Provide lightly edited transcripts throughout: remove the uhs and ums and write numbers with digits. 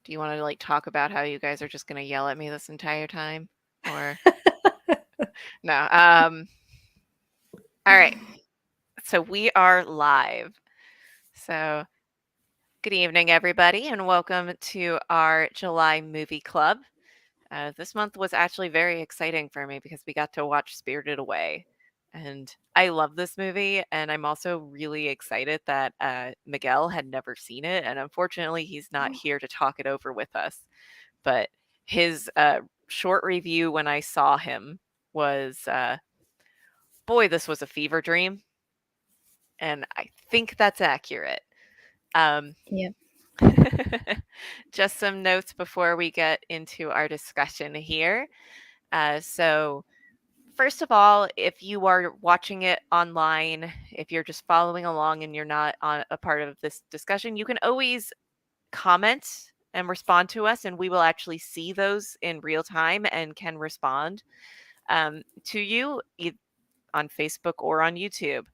Do you want to like talk about how you guys are just going to yell at me this entire time? Or no? All right. So we are live. So good evening, everybody, and welcome to our July movie club. This month was actually very exciting for me because we got to watch Spirited Away. And I love this movie, and I'm also really excited that Miguel had never seen it, and unfortunately, he's not here to talk it over with us. But his short review when I saw him was, boy, this was a fever dream, and I think that's accurate. Um, Yep. just some notes before we get into our discussion here. So, first of all, if you are watching it online, if you're just following along and you're not on a part of this discussion, you can always comment and respond to us, and we will actually see those in real time and can respond to you on Facebook or on YouTube.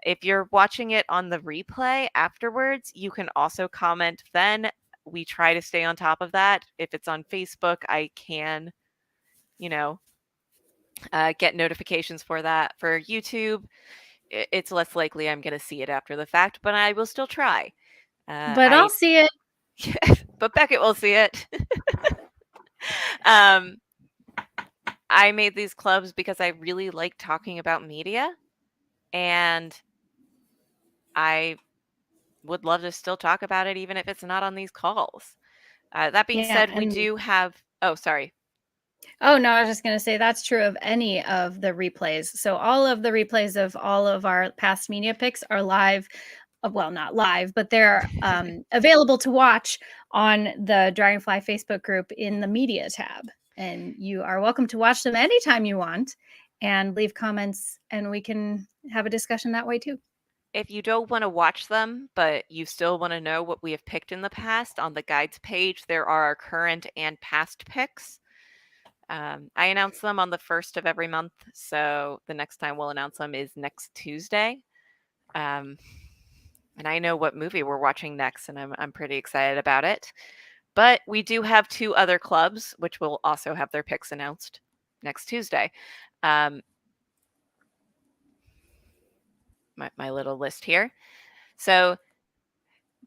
If you're watching it on the replay afterwards, you can also comment then. We try to stay on top of that. If it's on Facebook, I can, you know, get notifications for that. For YouTube, it's less likely I'm going to see it after the fact, but I will still try. But I'll I see it. but Beckett will see it. um, I made these clubs because I really like talking about media, and I would love to still talk about it even if it's not on these calls. That being Yeah, said, we and do have. Oh, sorry. oh no, I was just going to say that's true of any of the replays. So all of the replays of all of our past media picks are live. Well, not live, but they're available to watch on the Dragonfly Facebook group in the media tab. And you are welcome to watch them anytime you want and leave comments, and we can have a discussion that way too. If you don't want to watch them, but you still want to know what we have picked in the past, on the guides page, there are our current and past picks. I announce them on the first of every month, so the next time we'll announce them is next Tuesday. And I know what movie we're watching next, and I'm pretty excited about it. But we do have two other clubs, which will also have their picks announced next Tuesday. My little list here. So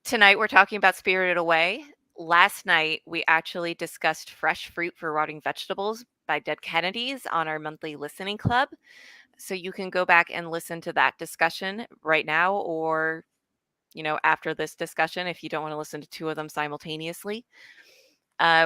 tonight we're talking about Spirited Away. Last night we actually discussed Fresh Fruit for Rotting Vegetables by Dead Kennedys on our monthly listening club. So you can go back and listen to that discussion right now, or after this discussion if you don't want to listen to two of them simultaneously.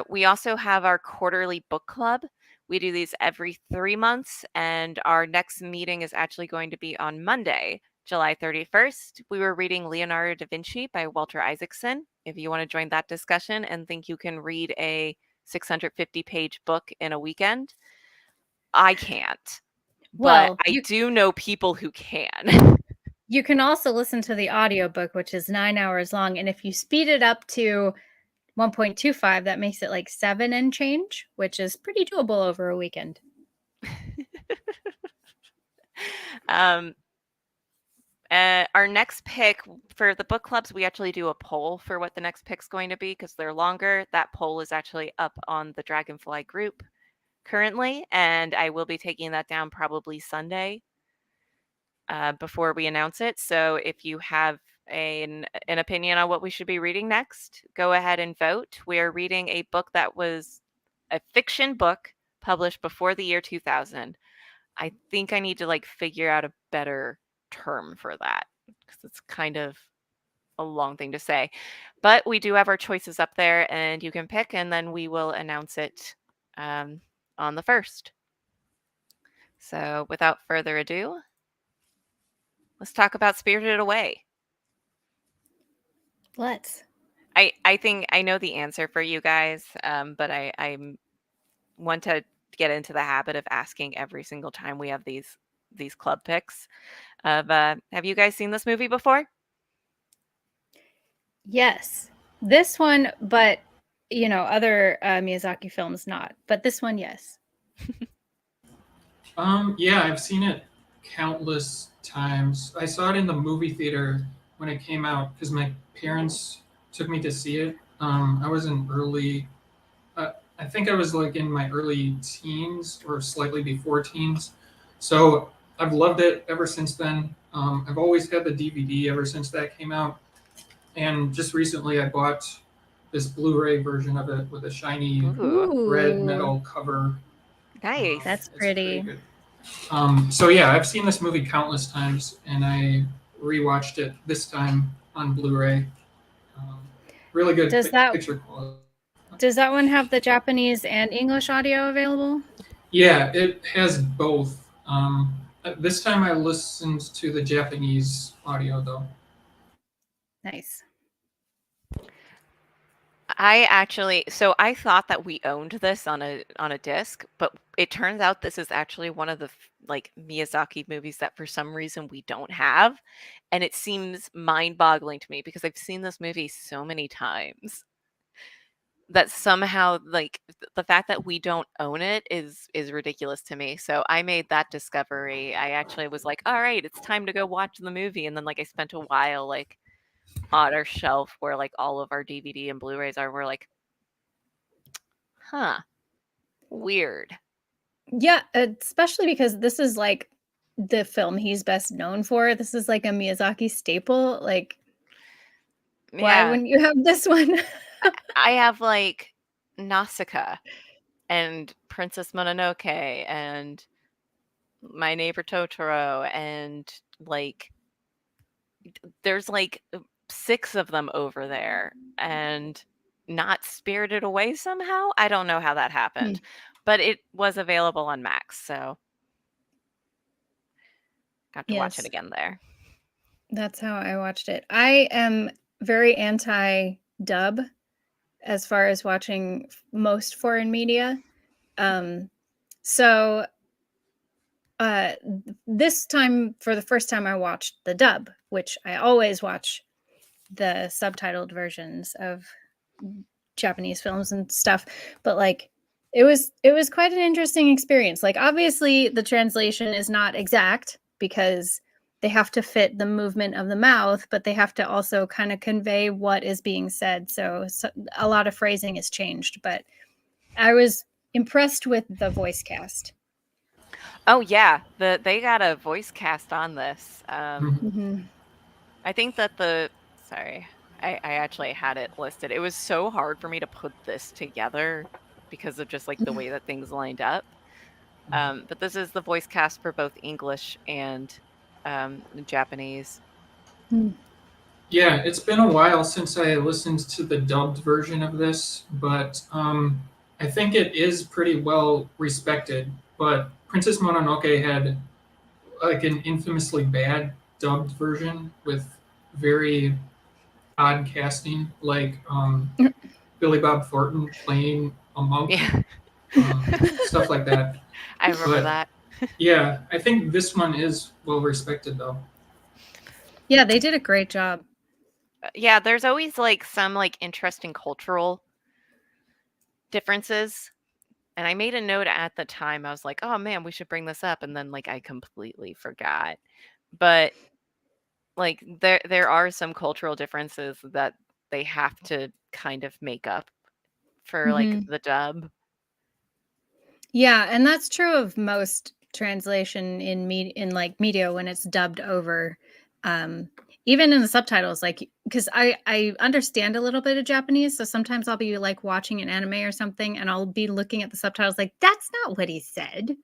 We also have our quarterly book club. We do these every 3 months, and our next meeting is actually going to be on Monday, July 31st. We were reading Leonardo da Vinci by Walter Isaacson. If you want to join that discussion and think you can read a 650-page book in a weekend, I can't. But Well, I do know people who can. you can also listen to the audiobook, which is 9 hours long. And if you speed it up to 1.25, that makes it like 7 and change, which is pretty doable over a weekend. Our next pick for the book clubs, we actually do a poll for what the next pick's going to be because they're longer. That poll is actually up on the Dragonfly group currently, and I will be taking that down probably Sunday before we announce it. So if you have an opinion on what we should be reading next, go ahead and vote. We are reading a book that was a fiction book published before the year 2000. I think I need to figure out a better term for that because it's kind of a long thing to say. But we do have our choices up there, and you can pick, and then we will announce it on the 1st. So without further ado, let's talk about Spirited Away. Let's. I think I know the answer for you guys, but I want to get into the habit of asking every single time we have these club picks. Have you guys seen this movie before? Yes. This one, but other Miyazaki films not. But this one, yes. Yeah, I've seen it countless times. I saw it in the movie theater when it came out because my parents took me to see it I was in early. I think I was like in my early teens or slightly before teens. So I've loved it ever since then. I've always had the DVD ever since that came out, and just recently I bought this Blu-ray version of it with a shiny Ooh, red Ooh, metal cover. nice. that's It's pretty pretty. good. So yeah, I've seen this movie countless times, and I rewatched it this time on Blu-ray. Um, really good Does that picture quality. does that one have the Japanese and English audio available? Yeah, it has both. This time I listened to the Japanese audio though. Nice. So I thought that we owned this on a disc, but it turns out this is actually one of the like Miyazaki movies that for some reason we don't have, and it seems mind-boggling to me because I've seen this movie so many times that somehow like the fact that we don't own it is ridiculous to me. So I made that discovery. I actually was like, all right, it's time to go watch the movie, and then like I spent a while like on our shelf where like all of our DVD and Blu-rays are. We're like, huh, weird. Yeah, especially because this is like the film he's best known for. This is like a Miyazaki staple. Like, why Yeah, wouldn't you have this one? I have like Nausicaa and Princess Mononoke and My Neighbor Totoro and like there's like 6 of them over there and not Spirited Away somehow. I don't know how that happened, but it was available on Max, so got to watch it Yes, again there. that's how I watched it. I am very anti dub as far as watching most foreign media. Um, so this time, for the first time, I watched the dub, which I always watch the subtitled versions of Japanese films and stuff. But like, it was quite an interesting experience. Like, obviously, the translation is not exact because they have to fit the movement of the mouth, but they have to also kind of convey what is being said. So a lot of phrasing is changed, but I was impressed with the voice cast. Oh yeah, they got a voice cast on this. Mhm. Mm-hmm. I think that sorry, I actually had it listed. It was so hard for me to put this together because of just like the way that things lined up. But this is the voice cast for both English and Japanese. Yeah, it's been a while since I listened to the dubbed version of this, but I think it is pretty well respected. But Princess Mononoke had like an infamously bad dubbed version with very odd casting, like Billy Bob Thornton playing a monk, Yeah, stuff like that. I remember But that. yeah, I think this one is well respected though. Yeah, they did a great job. Yeah, there's always like some like interesting cultural differences. And I made a note at the time. I was like, "Oh man, we should bring this up." And then like I completely forgot. But like there are some cultural differences that they have to kind of make up for like Mm-hmm. the dub. Yeah, and that's true of most translation in like media when it's dubbed over. Um, Even in the subtitles, like because I understand a little bit of Japanese, so sometimes I'll be like watching an anime or something, and I'll be looking at the subtitles like that's not what he said.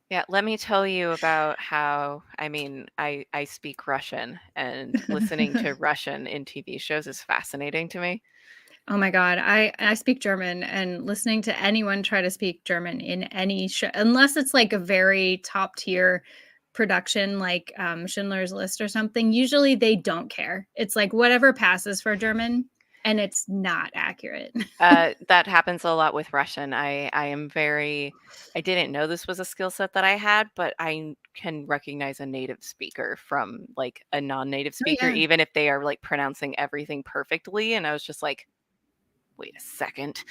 Yeah, let me tell you about how I mean, I speak Russian and listening to Russian in TV shows is fascinating to me. Oh my god, I speak German, and listening to anyone try to speak German in any show, unless it's like a very top tier production, like Schindler's List or something, usually they don't care. It's like whatever passes for German, and it's not accurate. That happens a lot with Russian. I didn't know this was a skill set that I had, but I can recognize a native speaker from like a non-native Oh speaker, yeah. even if they are like pronouncing everything perfectly. And I was just like, wait a second.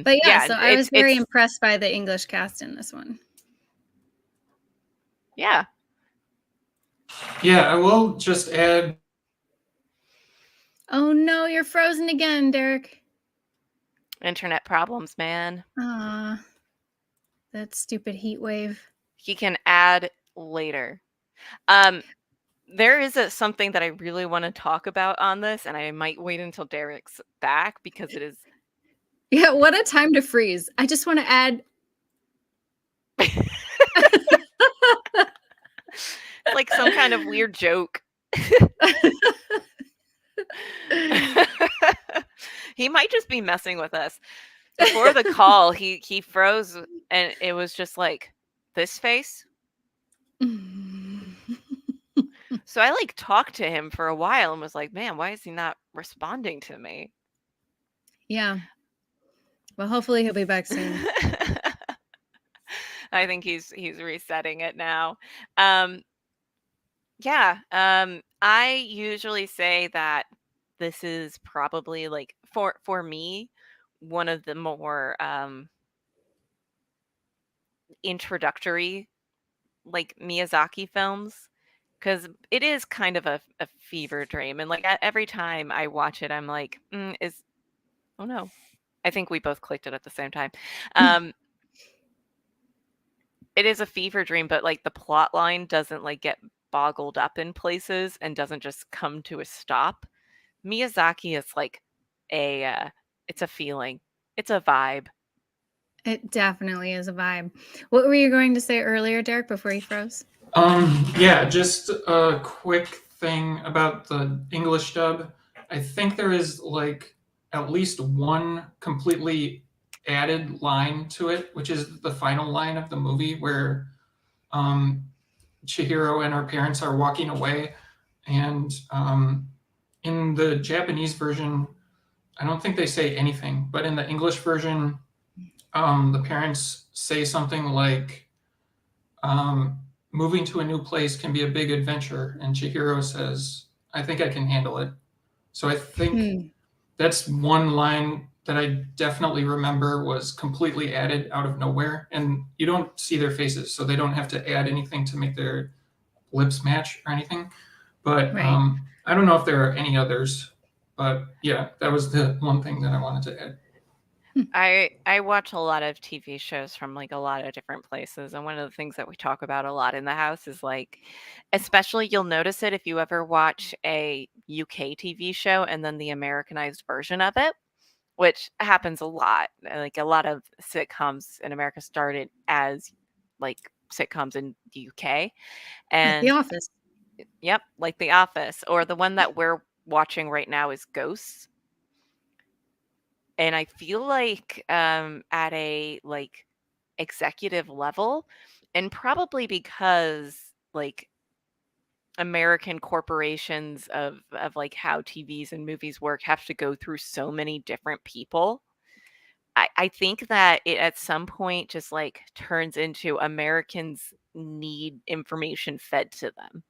But yeah, Yeah, so I was very it's impressed by the English cast in this one. yeah. Yeah, I will just add Oh no, you're frozen again, Derek. Internet problems, man. Ah, that stupid heat wave. He can add later. There is something that I really want to talk about on this, and I might wait until Derek's back because it is Yeah, what a time to freeze. I just want to add. like some kind of weird joke. He might just be messing with us. Before the call, he froze, and it was just like this face. So I like talked to him for a while and was like, "Man, why is he not responding to me?" Yeah. Well, hopefully he'll be back soon. I think he's resetting it now. Yeah, I usually say that this is probably like for me one of the more introductory like Miyazaki films because it is kind of a fever dream, and like every time I watch it, I'm like, is oh no, I think we both clicked it at the same time. It is a fever dream, but like the plot line doesn't like get boggled up in places and doesn't just come to a stop. Miyazaki is like it's a feeling. It's a vibe. It definitely is a vibe. What were you going to say earlier, Derek, before you froze? Yeah, just a quick thing about the English dub. I think there is like at least one completely added line to it, which is the final line of the movie where Chihiro and her parents are walking away. And in the Japanese version, I don't think they say anything, but in the English version, the parents say something like, moving to a new place can be a big adventure. And Chihiro says, I think I can handle it. So I think that's one line that I definitely remember was completely added out of nowhere. And you don't see their faces, so they don't have to add anything to make their lips match or anything. But Right. I don't know if there are any others. But yeah, that was the one thing that I wanted to add. I watch a lot of TV shows from like a lot of different places, and one of the things that we talk about a lot in the house is like, especially you'll notice it if you ever watch a UK TV show and then the Americanized version of it, which happens a lot. Like a lot of sitcoms in America started as like sitcoms in the UK, Like The and Office. yep, like The Office, or the one that we're watching right now is Ghosts. And I feel like at a like executive level, and probably because like American corporations of like how TVs and movies work have to go through so many different people. I think that it at some point just like turns into Americans need information fed to them.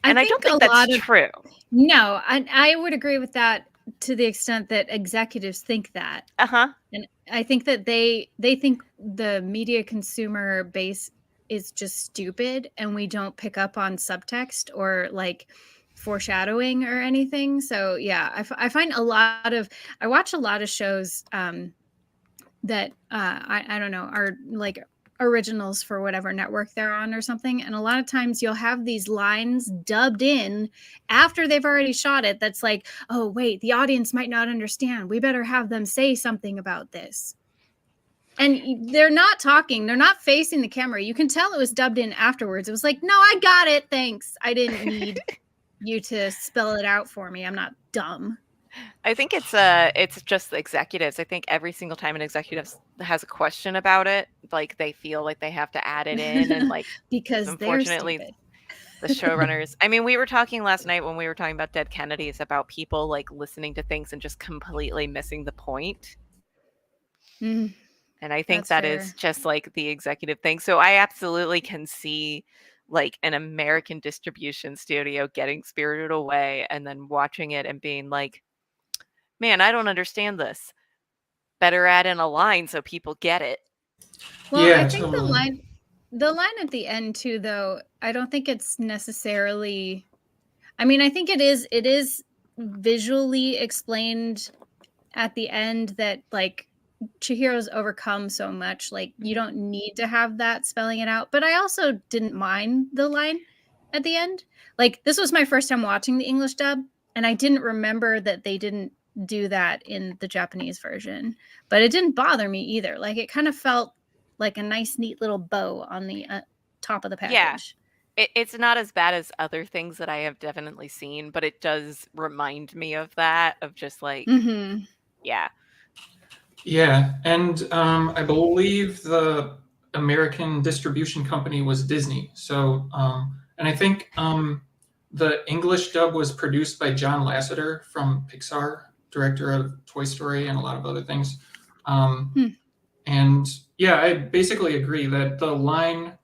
I And I don't think a think that's lot of true. no, I would agree with that to the extent that executives think that. Uh-huh. And I think that they think the media consumer base is just stupid and we don't pick up on subtext or like foreshadowing or anything. So yeah, I find a lot of I watch a lot of shows that I don't know are like originals for whatever network they're on or something, and a lot of times you'll have these lines dubbed in after they've already shot it that's like, oh wait, the audience might not understand, we better have them say something about this. And they're not talking, they're not facing the camera, you can tell it was dubbed in afterwards. It was like, no, I got it, thanks, I didn't need you to spell it out for me, I'm not dumb. I think it's just the executives. I think every single time an executive has a question about it, like they feel like they have to add it in, and like because they're unfortunately stupid. the showrunners. I mean, we were talking last night when we were talking about Dead Kennedys about people like listening to things and just completely missing the point. Mm, And I think that's that fair. is just like the executive thing. So I absolutely can see like an American distribution studio getting Spirited Away and then watching it and being like, man, I don't understand this. Better add in a line so people get it. Well, I Yeah, think totally. the line at the end too, though, I don't think it's necessarily I mean, I think it is visually explained at the end that like Chihiro's overcome so much, like you don't need to have that spelling it out. But I also didn't mind the line at the end. Like this was my first time watching the English dub, and I didn't remember that they didn't do that in the Japanese version. But it didn't bother me either. Like it kind of felt like a nice, neat little bow on the top of the Yeah. package. It's not as bad as other things that I have definitely seen, but it does remind me of that, of just like, Mm-hmm. yeah. Yeah, and I believe the American distribution company was Disney. So, and I think the English dub was produced by John Lasseter from Pixar, director of Toy Story and a lot of other things. Hmm. And yeah, I basically agree that the line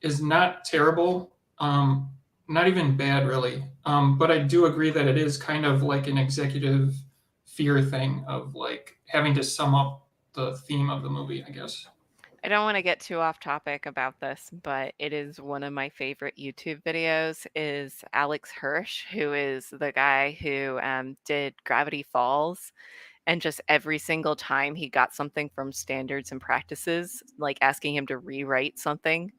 is not terrible, not even bad really. But I do agree that it is kind of like an executive fear thing of like having to sum up the theme of the movie, I guess. I don't want to get too off topic about this, but it is one of my favorite YouTube videos is Alex Hirsch, who is the guy who did Gravity Falls. And just every single time he got something from Standards and Practices, like asking him to rewrite something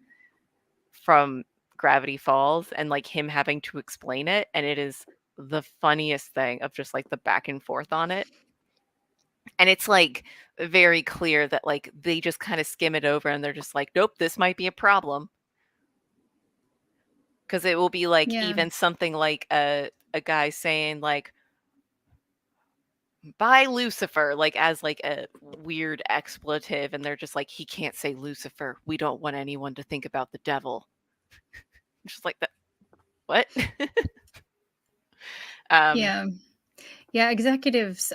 from Gravity Falls and like him having to explain it. And it is the funniest thing of just like the back and forth on it. And it's like very clear that like they just kind of skim it over and they're just like, nope, this might be a problem. Because it will be like Yeah. even something like a guy saying like, by Lucifer, like as like a weird expletive, and they're just like, he can't say Lucifer. We don't want anyone to think about the devil. Just like that. What? Yeah. Yeah, executives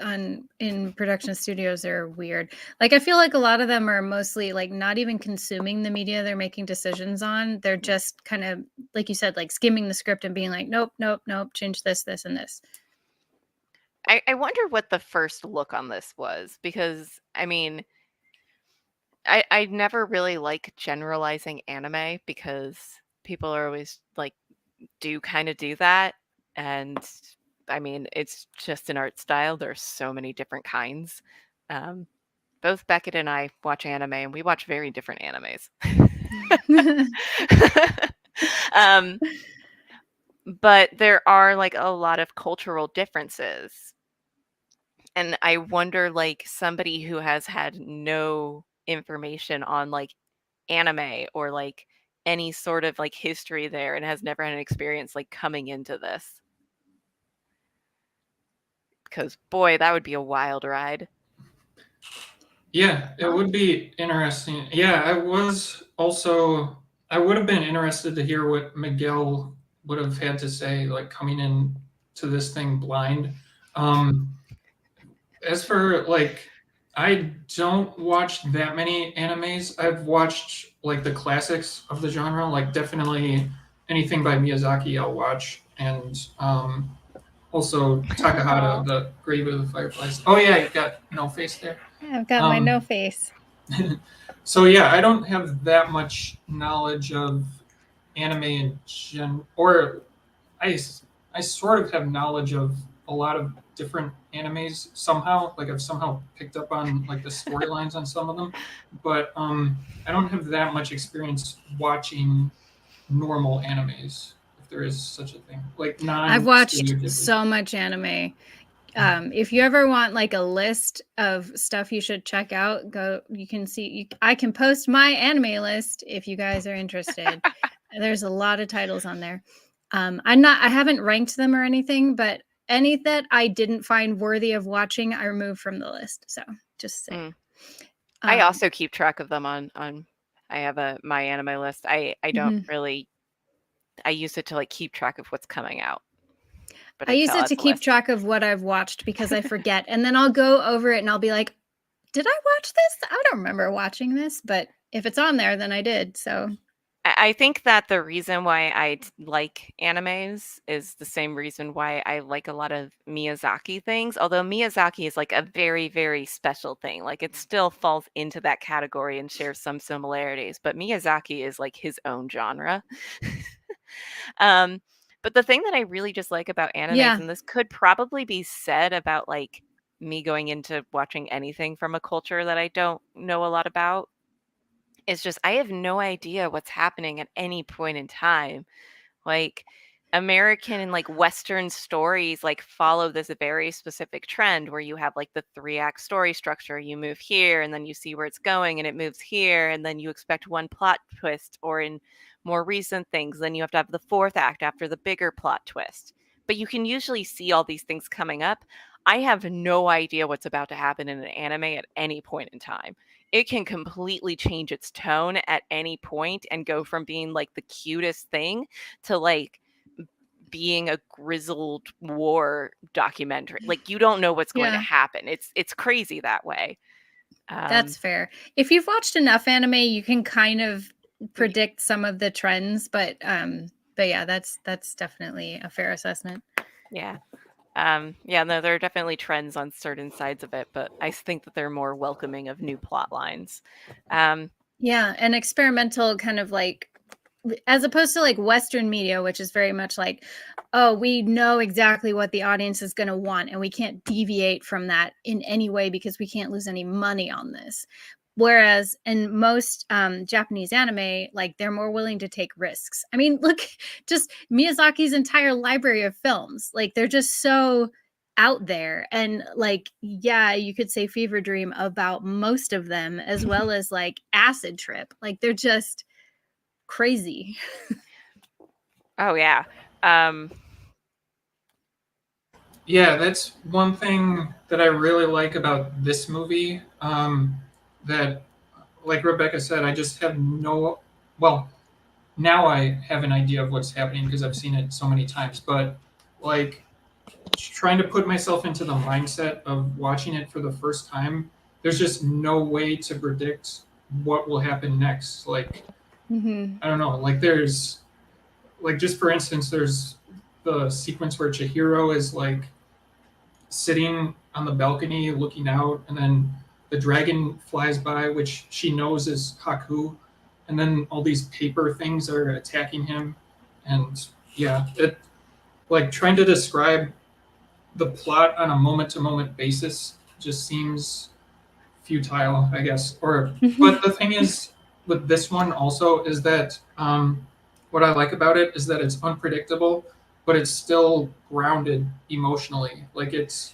in production studios are weird. Like I feel like a lot of them are mostly like not even consuming the media they're making decisions on. They're just kind of like you said, like skimming the script and being like, nope, nope, nope, change this, this, and this. I wonder what the first look on this was because I mean, I never really like generalizing anime because people are always like do kind of do that, and I mean it's just an art style. There's so many different kinds. Both Beckett and I watch anime, and we watch very different animes. um, but there are like a lot of cultural differences. And I wonder, like, somebody who has had no information on like anime or like any sort of like history there and has never had an experience like coming into this. Because boy, that would be a wild ride. Yeah, it would be interesting. Yeah, I would have been interested to hear what Miguel would have had to say, like coming in to this thing blind. Um, as for like, I don't watch that many animes. I've watched like the classics of the genre, like definitely anything by Miyazaki I'll watch, and also Takahata, The Grave of the Fireflies. Oh yeah, you got no face there. I've got my no face. So yeah, I don't have that much knowledge of anime in or I I sort of have knowledge of a lot of different animes somehow. Like I've somehow picked up on like the storylines on some of them, but I don't have that much experience watching normal animes, if there is such a thing. Like non. I've watched so much anime. If you ever want like a list of stuff you should check out, go. You can see. I can post my anime list if you guys are interested. There's a lot of titles on there. I haven't ranked them or anything, but any that I didn't find worthy of watching, I removed from the list. So just say. I also keep track of them on. I have my anime list. I don't really. I use it to like keep track of what's coming out. But I use it to keep track of what I've watched because I forget, and then I'll go over it and I'll be like, "Did I watch this? I don't remember watching this." But if it's on there, then I did. So I think that the reason why I like animes is the same reason why I like a lot of Miyazaki things. Although Miyazaki is like a very, very special thing. Like it still falls into that category and shares some similarities. But Miyazaki is like his own genre. But the thing that I really just like about animes, Yeah. and this could probably be said about like me going into watching anything from a culture that I don't know a lot about, is just I have no idea what's happening at any point in time. Like American and like Western stories like follow this very specific trend where you have like the 3-act story structure. You move here and then you see where it's going and it moves here and then you expect one plot twist, or in more recent things, then you have to have the 4th act after the bigger plot twist. But you can usually see all these things coming up. I have no idea what's about to happen in an anime at any point in time. It can completely change its tone at any point and go from being like the cutest thing to like being a grizzled war documentary. Like you don't know what's going to Yeah. happen. It's crazy that way. That's fair. If you've watched enough anime, you can kind of predict some of the trends, but yeah, that's definitely a fair assessment. Yeah. Yeah, no, there are definitely trends on certain sides of it, but I think that they're more welcoming of new plot lines. Yeah, and experimental kind of like, as opposed to like Western media, which is very much like, oh, we know exactly what the audience is going to want and we can't deviate from that in any way because we can't lose any money on this. Whereas in most Japanese anime, like they're more willing to take risks. I mean, look, just Miyazaki's entire library of films, like they're just so out there. And like, yeah, you could say Fever Dream about most of them, as well as like Acid Trip. Like they're just crazy. Oh yeah. Yeah, that's one thing that I really like about this movie. That, like Rebecca said, I just have no. Well, now I have an idea of what's happening because I've seen it so many times. But like trying to put myself into the mindset of watching it for the first time, there's just no way to predict what will happen next. Like I don't know. Like there's like just for instance, there's the sequence where Chihiro is like sitting on the balcony looking out, and then the dragon flies by, which she knows is Haku, and then all these paper things are attacking him, and yeah, it like trying to describe the plot on a moment to moment basis just seems futile, I guess. Or but the thing is with this one also is that what I like about it is that it's unpredictable, but it's still grounded emotionally. Like it's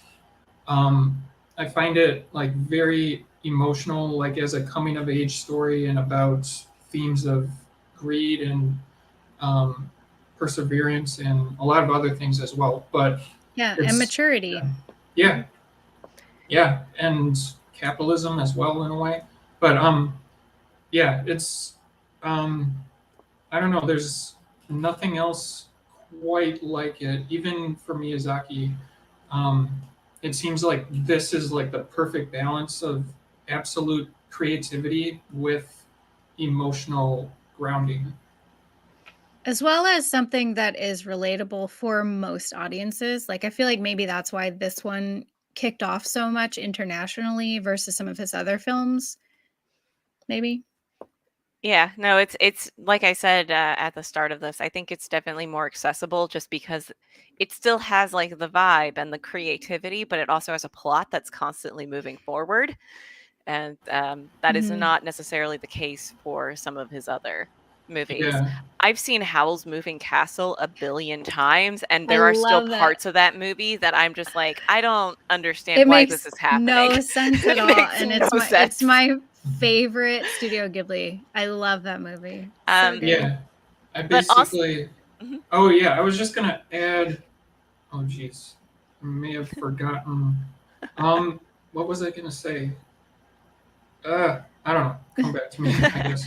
I find it like very emotional, like as a coming of age story and about themes of greed and um, perseverance and a lot of other things as well. But Yeah, and it's maturity. yeah, yeah, and capitalism as well in a way. But yeah, it's I don't know. There's nothing else quite like it, even for Miyazaki. Um, it seems like this is like the perfect balance of absolute creativity with emotional grounding. As well as something that is relatable for most audiences. Like I feel like maybe that's why this one kicked off so much internationally versus some of his other films. Maybe. Yeah, no, it's like I said at the start of this. I think it's definitely more accessible just because it still has like the vibe and the creativity, but it also has a plot that's constantly moving forward, and that is Mhm. not necessarily the case for some of his other movies. Yeah, I've seen Howl's Moving Castle a billion times, and I there are still love that. parts of that movie that I'm just like, I don't understand It why this makes is happening. no sense at It all, makes and no it's sense. my favorite Studio Ghibli. I love that movie. So Um, good. yeah. I but also, basically. mhm. Oh yeah, I was just gonna add. Oh jeez, I may have forgotten. Um, what was I gonna say? I don't know. Come back to me, I guess.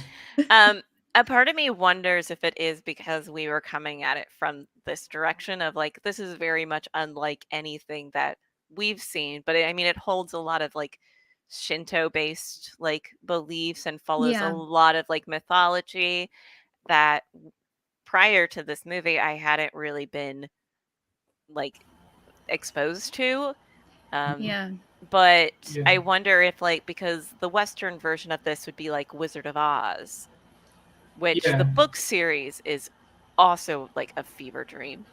Um, a part of me wonders if it is because we were coming at it from this direction of like, this is very much unlike anything that we've seen, but I mean, it holds a lot of like Shinto based like beliefs and follows a Yeah. lot of like mythology that prior to this movie, I hadn't really been like exposed to. Um, Yeah. but Yeah, I wonder if like, because the Western version of this would be like Wizard of Oz, which the yeah, book series is also like a fever dream.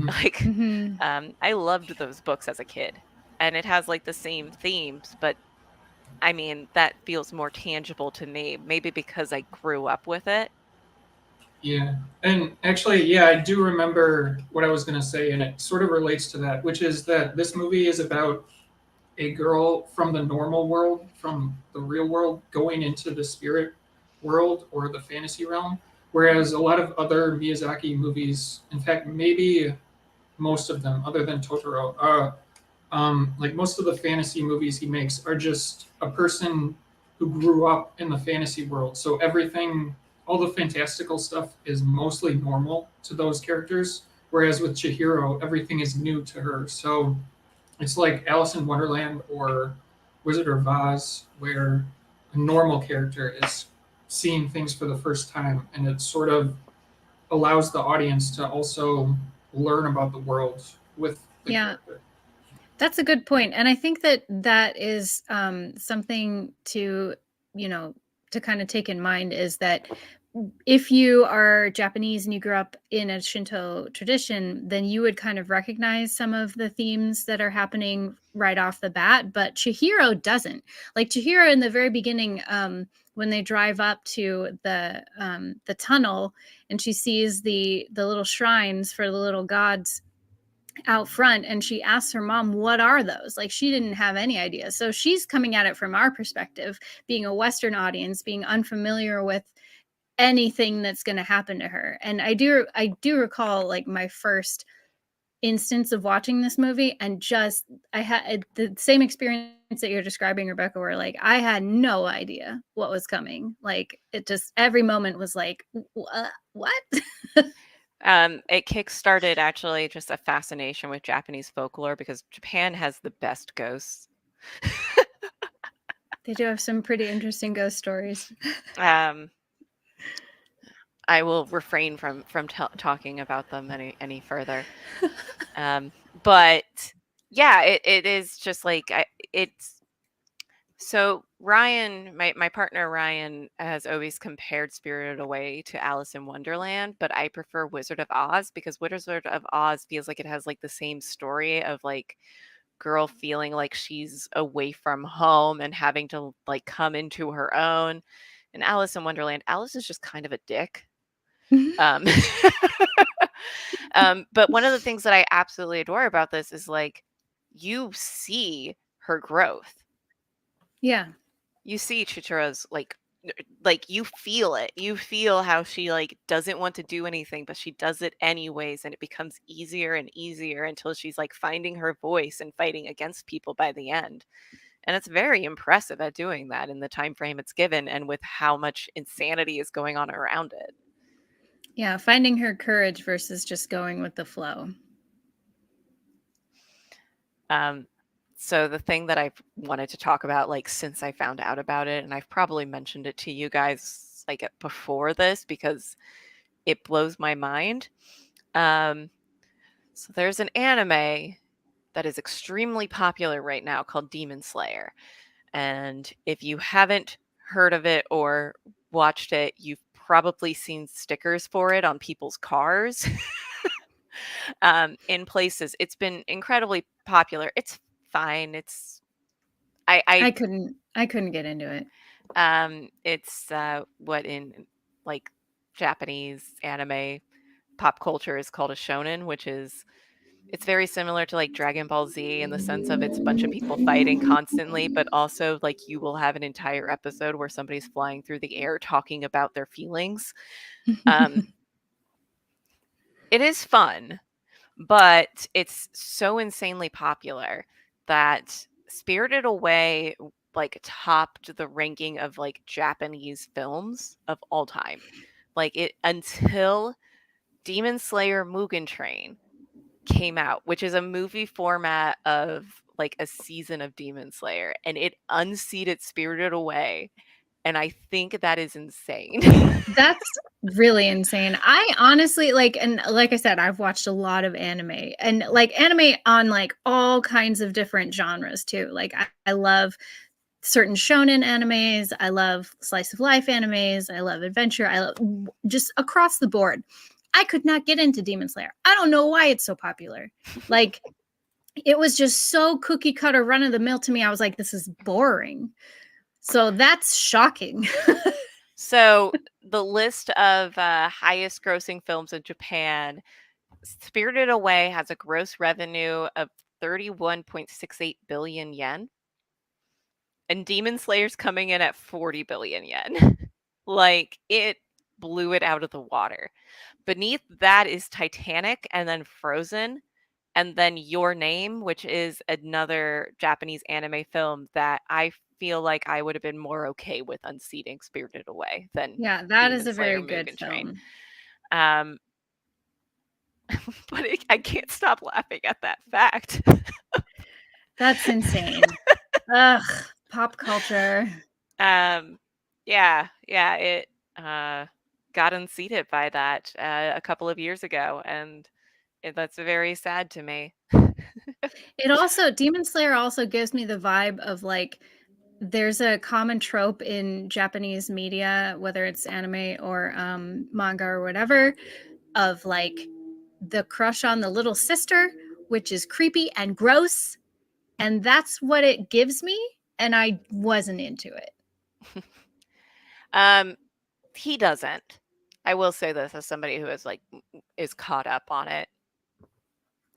Like, Mhm. I loved those books as a kid, and it has like the same themes, but I mean, that feels more tangible to me, maybe because I grew up with it. Yeah. And actually, yeah, I do remember what I was going to say, and it sort of relates to that, which is that this movie is about a girl from the normal world, from the real world, going into the spirit world or the fantasy realm. Whereas a lot of other Miyazaki movies, in fact, maybe most of them, other than Totoro, like most of the fantasy movies he makes are just a person who grew up in the fantasy world. So everything, all the fantastical stuff is mostly normal to those characters. Whereas with Chihiro, everything is new to her. So it's like Alice in Wonderland or Wizard of Oz, where a normal character is seeing things for the first time, and it sort of allows the audience to also learn about the world with the Yeah. character. That's a good point. And I think that that is something to, you know, to kind of take in mind is that if you are Japanese and you grew up in a Shinto tradition, then you would kind of recognize some of the themes that are happening right off the bat. But Chihiro doesn't. Like Chihiro in the very beginning, when they drive up to the tunnel and she sees the little shrines for the little gods out front, and she asks her mom, what are those? Like she didn't have any idea. So she's coming at it from our perspective, being a Western audience, being unfamiliar with anything that's going to happen to her. And I do recall like my first instance of watching this movie, and just I had the same experience that you're describing, Rebecca, where like I had no idea what was coming. Like it just every moment was like, what? It kickstarted actually just a fascination with Japanese folklore because Japan has the best ghosts. They do have some pretty interesting ghost stories. Um, I will refrain from talking about them any further. But yeah, it is just like it's so Ryan, my partner Ryan has always compared Spirited Away to Alice in Wonderland, but I prefer Wizard of Oz because Wizard of Oz feels like it has like the same story of like girl feeling like she's away from home and having to like come into her own. And Alice in Wonderland, Alice is just kind of a dick. Um, but one of the things that I absolutely adore about this is like you see her growth. Yeah. You see Chichiro's like you feel it. You feel how she like doesn't want to do anything, but she does it anyways, and it becomes easier and easier until she's like finding her voice and fighting against people by the end. And it's very impressive at doing that in the time frame it's given and with how much insanity is going on around it. Yeah, finding her courage versus just going with the flow. Um, so the thing that I've wanted to talk about, like since I found out about it, and I've probably mentioned it to you guys like before this because it blows my mind. So there's an anime that is extremely popular right now called Demon Slayer. And if you haven't heard of it or watched it, you've probably seen stickers for it on people's cars. In places. It's been incredibly popular. It's fine. I couldn't get into it. It's what in like Japanese anime pop culture is called a shonen, which is it's very similar to like Dragon Ball Z in the sense of it's a bunch of people fighting constantly, but also like you will have an entire episode where somebody's flying through the air talking about their feelings. Um, it is fun, but it's so insanely popular that Spirited Away like topped the ranking of like Japanese films of all time. Like it until Demon Slayer Mugen Train came out, which is a movie format of like a season of Demon Slayer, and it unseated Spirited Away. And I think that is insane. That's really insane. I honestly like, and like I said, I've watched a lot of anime, and like anime on like all kinds of different genres too. Like I love certain shonen animes, I love slice of life animes, I love adventure, I love just across the board. I could not get into Demon Slayer. I don't know why it's so popular. Like, it was just so cookie cutter, run of the mill to me. I was like, this is boring. So that's shocking. So the list of highest grossing films in Japan, Spirited Away has a gross revenue of 31.68 billion yen. And Demon Slayer's coming in at 40 billion yen. Like, it blew it out of the water. Beneath that is Titanic, and then Frozen, and then Your Name, which is another Japanese anime film that I feel like I would have been more okay with unseating Spirited Away than Yeah, that is Demon a Slayer very good Mugen Train. film. But I can't stop laughing at that fact. That's insane. Ugh, pop culture. Yeah, it got unseated by that a couple of years ago, and that's very sad to me. It also, Demon Slayer also gives me the vibe of like, there's a common trope in Japanese media, whether it's anime or manga or whatever, of like the crush on the little sister, which is creepy and gross. And that's what it gives me. And I wasn't into it. He doesn't. I will say this as somebody who is caught up on it.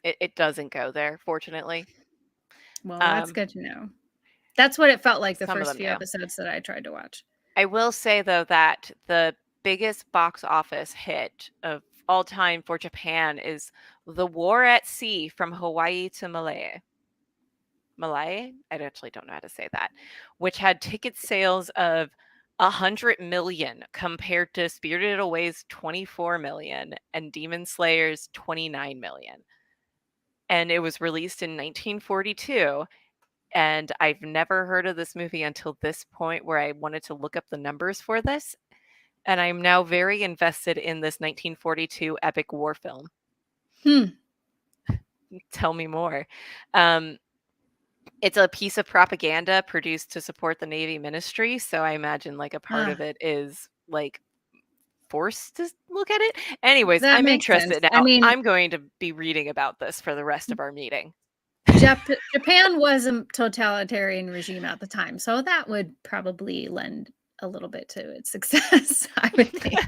It doesn't go there, fortunately. Well, that's good to know. That's what it felt like the Some of first them few do. episodes that I tried to watch. I will say, though, that the biggest box office hit of all time for Japan is The War at Sea from Hawaii to Malaya. Malaya? I actually don't know how to say that. Which had ticket sales of 100 million compared to Spirited Away's 24 million and Demon Slayer's 29 million. And it was released in 1942. And I've never heard of this movie until this point where I wanted to look up the numbers for this. And I'm now very invested in this 1942 epic war film. Tell me more. It's a piece of propaganda produced to support the Navy ministry. So I imagine like a part of it is like forced to look at it. Anyways, That I'm makes interested sense. now. I mean, I'm going to be reading about this for the rest of our meeting. Japan was a totalitarian regime at the time, so that would probably lend a little bit to its success, I would think.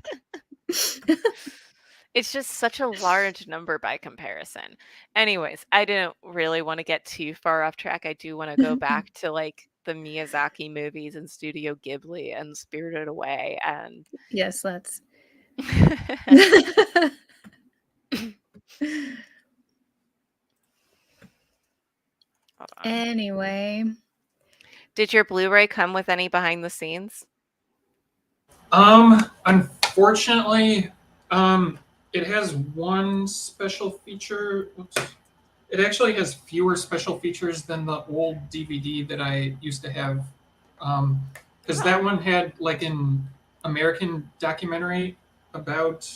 It's just such a large number by comparison. Anyways, I didn't really want to get too far off track. I do want to go back to like the Miyazaki movies and Studio Ghibli and Spirited Away and Yes, let's. Anyway, did your Blu-ray come with any behind the scenes? Unfortunately, it has one special feature. Oops. It actually has fewer special features than the old DVD that I used to have. Because that one had like an American documentary about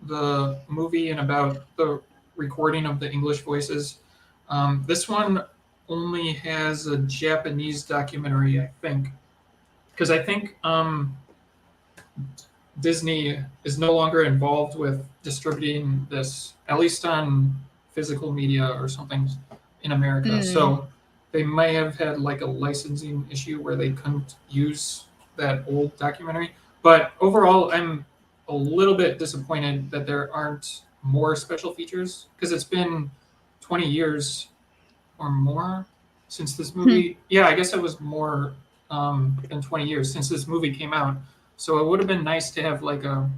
the movie and about the recording of the English voices. This one only has a Japanese documentary, I think. Because I think Disney is no longer involved with distributing this, at least on physical media or something in America. So they may have had like a licensing issue where they couldn't use that old documentary. But overall, I'm a little bit disappointed that there aren't more special features because it's been 20 years or more since this movie. Yeah, I guess it was more than 20 years since this movie came out. So it would have been nice to have like a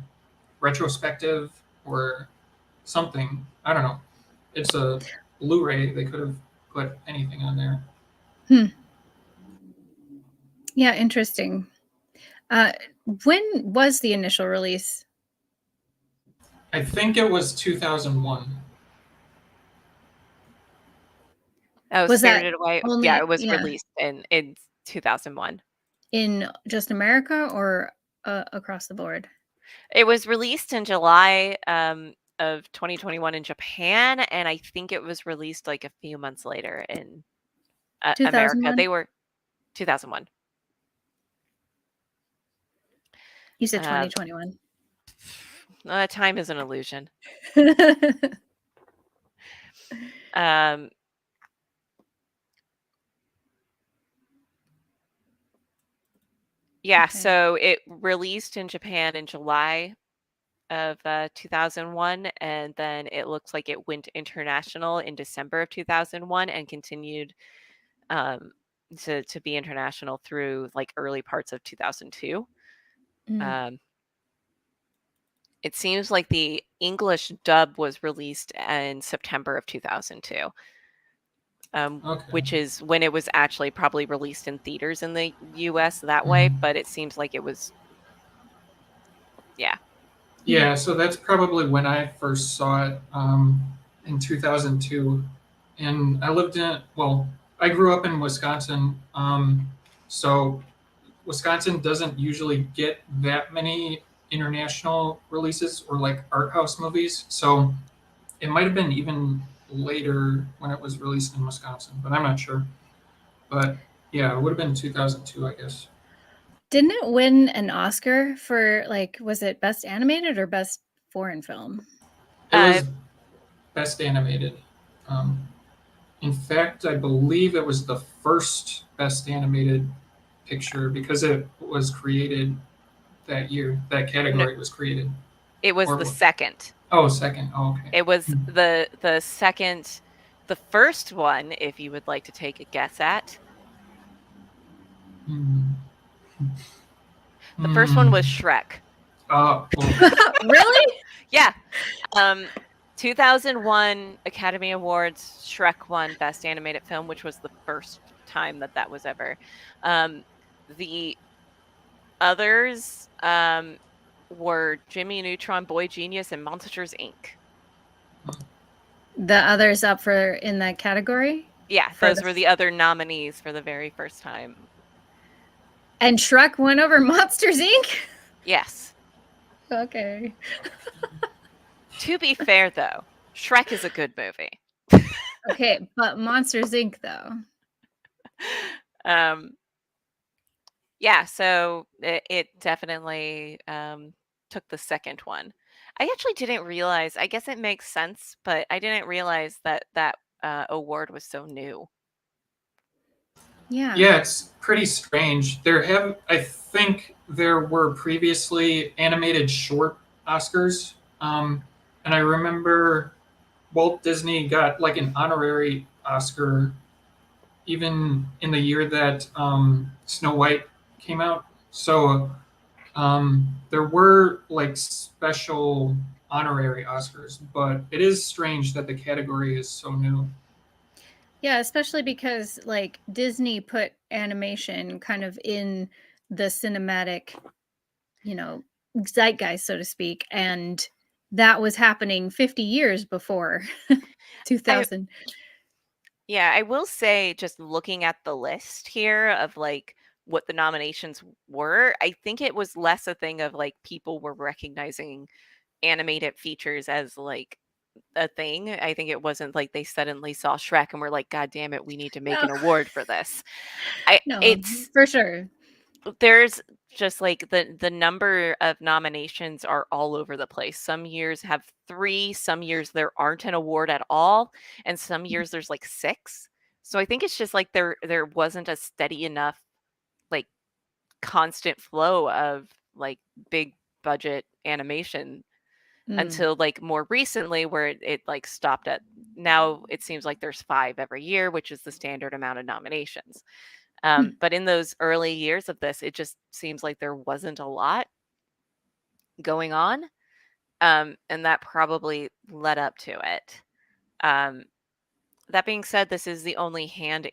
retrospective or something. I don't know. It's a Blu-ray. They could have put anything on there. Yeah, interesting. When was the initial release? I think it was 2001. Oh, Was that Spirited Away. only, Yeah, it was released in 2001. In just America or across the board? It was released in July of 2021 in Japan, and I think it was released like a few months later in America. 2001? They were 2001. You said 2021. Time is an illusion. Um, yeah, Okay. so it released in Japan in July of 2001, and then it looks like it went international in December of 2001 and continued um, to be international through like early parts of 2002. Mm. It seems like the English dub was released in September of 2002, Okay. which is when it was actually probably released in theaters in the US that way, Mhm. but it seems like it was, yeah. Yeah, so that's probably when I first saw it in 2002. And I lived in, well, I grew up in Wisconsin. So Wisconsin doesn't usually get that many international releases or like art house movies. So it might have been even later when it was released in Wisconsin, but I'm not sure. But yeah, it would have been 2002, I guess. Didn't it win an Oscar for like was it best animated or best foreign film? It Uh, was best animated. Um, In fact, I believe it was the first best animated picture because it was created that year. That no, category was created. it was Or the what? second. Oh, second. Oh, okay. It was Hmm. the second, the first one, if you would like to take a guess at. Hmm. The first one Hmm. was Shrek. Oh. Really? Yeah. 2001 Academy Awards, Shrek won Best Animated Film, which was the first time that that was ever. The others were Jimmy Neutron, Boy Genius, and Monsters Inc. The others up for in that category? Yeah, For those the were the other nominees for the very first time. and Shrek went over Monsters Inc. Yes. Okay. To be fair, though, Shrek is a good movie. Okay, but Monsters Inc. though. um, yeah, so it definitely took the second one. I actually didn't realize. I guess it makes sense, but I didn't realize that that award was so new. Yeah. Yeah, it's pretty strange. I think there were previously animated short Oscars. And I remember Walt Disney got like an honorary Oscar even in the year that Snow White came out. So there were like special honorary Oscars, but it is strange that the category is so new. Yeah, especially because like Disney put animation kind of in the cinematic, you know, zeitgeist, so to speak, and that was happening 50 years before I 2000. Yeah, I will say just looking at the list here of like what the nominations were, I think it was less a thing of like people were recognizing animated features as like a thing. I think it wasn't like they suddenly saw Shrek and were like, God damn it, we need to make No, an award for this. I no, it's for sure. there's just like the number of nominations are all over the place. Some years have 3, some years there aren't an award at all, and some years there's like 6. So I think it's just like there wasn't a steady enough like constant flow of like big budget animation Mm, until like more recently where it like stopped at, now it seems like there's 5 every year, which is the standard amount of nominations. hmm. But in those early years of this, it just seems like there wasn't a lot going on. And that probably led up to it. Um, that being said, this is the only hand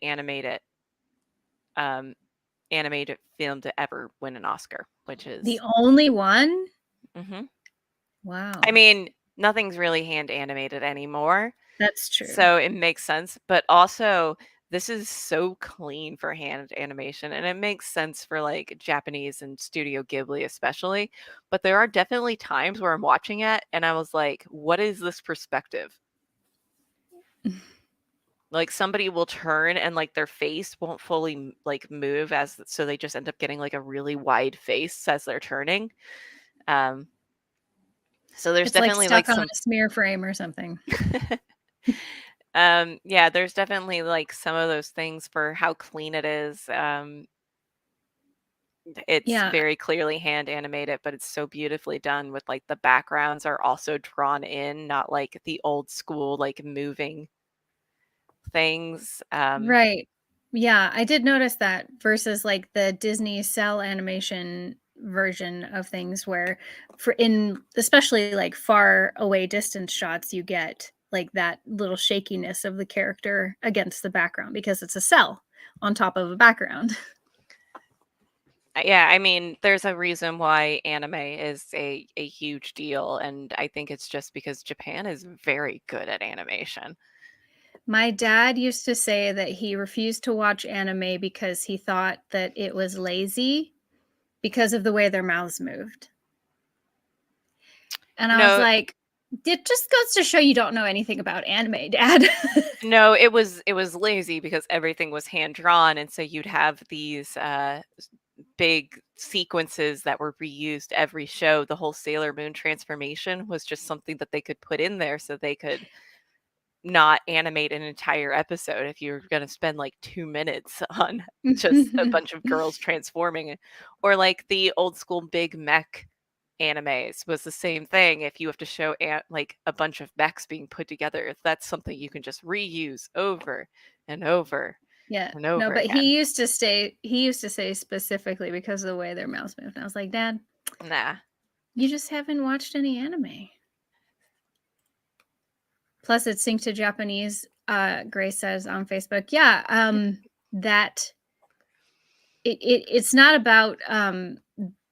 um, animated film to ever win an Oscar, which The is, only one? mhm. I Wow. mean, nothing's really hand animated anymore, That's true. so it makes sense. But also, this is so clean for hand animation, and it makes sense for like Japanese and Studio Ghibli, especially. But there are definitely times where I'm watching it and I was like, what is this perspective? Like somebody will turn and like their face won't fully like move, as so they just end up getting like a really wide face as they're turning. Um, So there's It's like definitely stuck like on some a smear frame or something. yeah, there's definitely like some of those things for how clean it is. It's Yeah, very clearly hand animated, but it's so beautifully done with like the backgrounds are also drawn in, not like the old school like moving things. right. Yeah, I did notice that versus like the Disney cell animation version of things where for in especially like far away distance shots you get like that little shakiness of the character against the background because it's a cell on top of a background. Yeah, I mean, there's a reason why anime is a huge deal, and I think it's just because Japan is very good at animation. My dad used to say that he refused to watch anime because he thought that it was lazy because of the way their mouths moved. And I was No, like, it just goes to show you don't know anything about anime, Dad. no, it was lazy because everything was hand drawn, and so you'd have these big sequences that were reused every show. The whole Sailor Moon transformation was just something that they could put in there so they could not animate an entire episode if you're going to spend like 2 minutes on just a bunch of girls transforming. Or like the old school big mech animes was the same thing. If you have to show like a bunch of mechs being put together, that's something you can just reuse over and over Yeah. and No, over but again. he used to say specifically because of the way their mouths moved. And I was like, Dad, Nah. you just haven't watched any anime. Plus it's synced to Japanese. Grace says on Facebook, yeah, that it's not about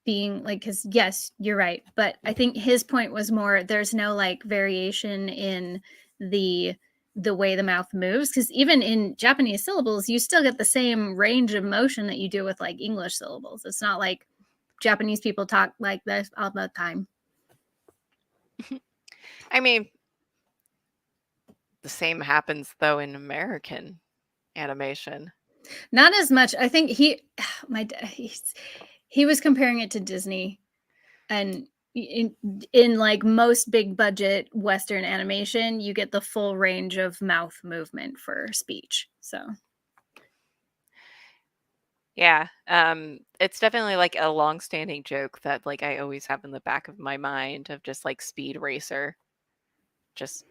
being like because yes you're right but I think his point was more there's no like variation in the the way the mouth moves because even in Japanese syllables you still get the same range of motion that you do with like English syllables. It's not like Japanese people talk like this all the time. I mean, the same happens though in American animation. Not as much. I think he my he was comparing it to Disney and in like most big budget western animation you get the full range of mouth movement for speech. So Yeah, it's definitely like a long-standing joke that like I always have in the back of my mind of just like Speed Racer. Just